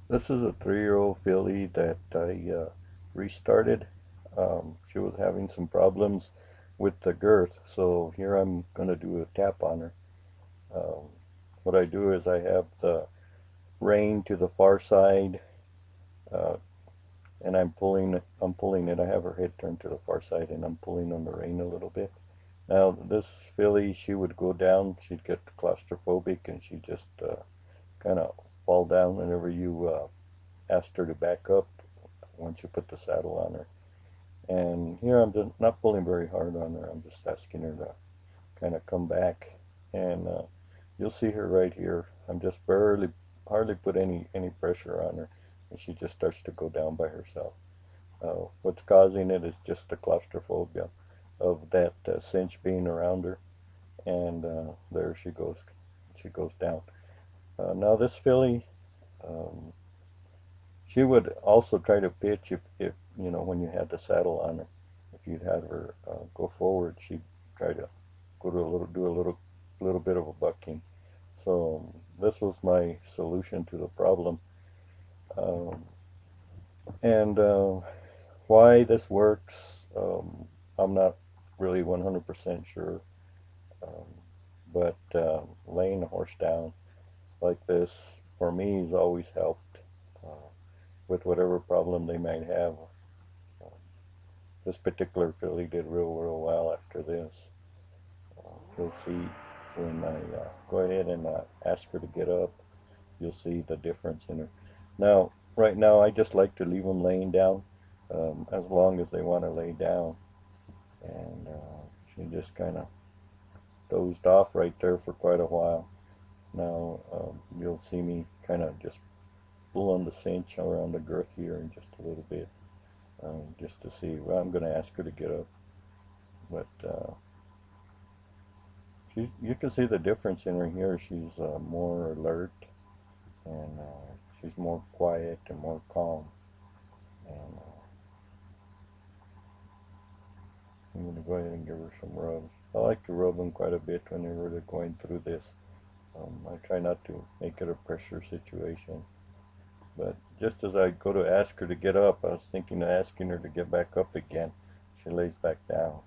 This is a 3-year-old filly that I restarted. She was having some problems with the girth, so here I'm going to do a tap on her. Um, what I do is I have the rein to the far side, uh, and I'm pulling it. I have her head turned to the far side, and I'm pulling on the rein a little bit. Now this filly, she would go down. She'd get claustrophobic, and she'd just kind of fall down whenever you asked her to back up once you put the saddle on her. And here I'm just not pulling very hard on her. I'm just asking her to kind of come back. And you'll see her right here. I'm just hardly put any pressure on her, and she just starts to go down by herself. What's causing it is just the claustrophobia of that cinch being around her, and there she goes. She goes down. Now this filly, um, she would also try to pitch if you know when you had the saddle on her. If you'd had her go forward, she'd try to go to a little do a little bit of a bucking. So this was my solution to the problem. Um, and why this works, I'm not really 100% sure. Um, but laying a horse down like this for me has always helped with whatever problem they might have. This particular filly did real well after this. You'll see when I go ahead and ask her to get up, you'll see the difference in her. Now, right now, I just like to leave them laying down as long as they want to lay down. And she just kind of dozed off right there for quite a while. Now, you'll see me kind of just pull on the cinch around the girth here in just a little bit, just to see. Well, I'm going to ask her to get up, but you can see the difference in her here. She's more alert, and she's more quiet and more calm. And I'm going to go ahead and give her some rubs. I like to rub them quite a bit whenever they're going through this. I try not to make it a pressure situation. But just as I go to ask her to get up, I was thinking of asking her to get back up again. She lays back down,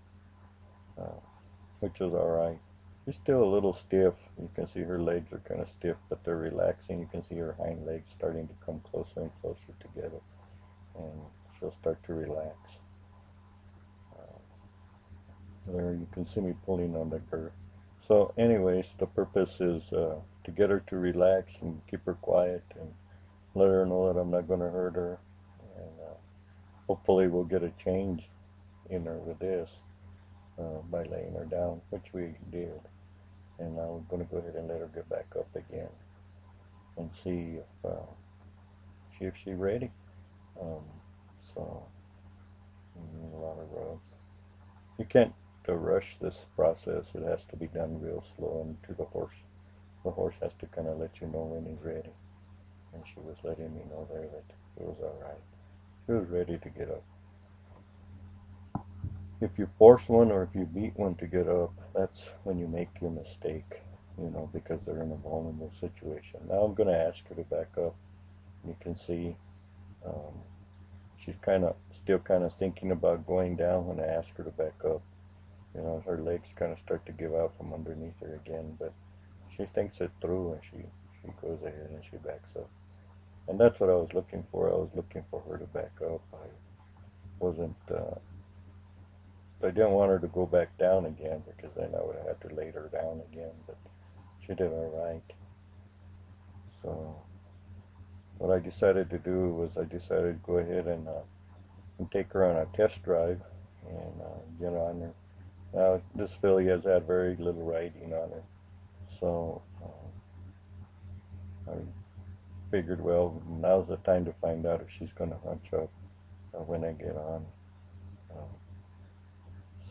uh, which is alright. She's still a little stiff. You can see her legs are kind of stiff, but they're relaxing. You can see her hind legs starting to come closer and closer together, and she'll start to relax. Uh, there you can see me pulling on the girth. So anyways, the purpose is to get her to relax and keep her quiet and let her know that I'm not going to hurt her. And hopefully we'll get a change in her with this by laying her down, which we did. And now we're going to go ahead and let her get back up again and see if she's ready. Um, so a lot of rubs. You can't rush this process. It has to be done real slow and to the horse. The horse has to kind of let you know when he's ready. And she was letting me know there that it was all right. She was ready to get up. If you force one or if you beat one to get up, that's when you make your mistake, you know, because they're in a vulnerable situation. Now I'm going to ask her to back up. You can see um, she's still kind of thinking about going down when I ask her to back up. You know, her legs kind of start to give out from underneath her again, but she thinks it through and she goes ahead and she backs up. And that's what I was looking for. I was looking for her to back up. Wasn't I didn't want her to go back down again because then I would have had to lay her down again, but she did all right. So what I decided to do was I decided to go ahead and take her on a test drive and get on her. Now this filly has had very little riding on her, so I figured, well, now's the time to find out if she's going to hunch up when I get on. Um,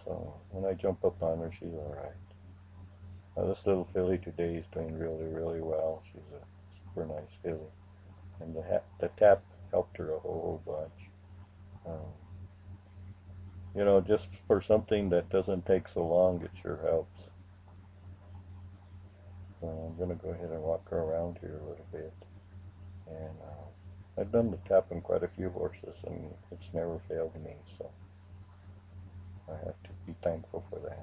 so when I jump up on her, she's all right. This little filly today is doing really well. She's a super nice filly, and the tap helped her a whole bunch. Um, you know, just for something that doesn't take so long, it sure helps. So I'm gonna go ahead and walk her around here a little bit, and I've done the tap on quite a few horses, and it's never failed me, so I have to be thankful for that.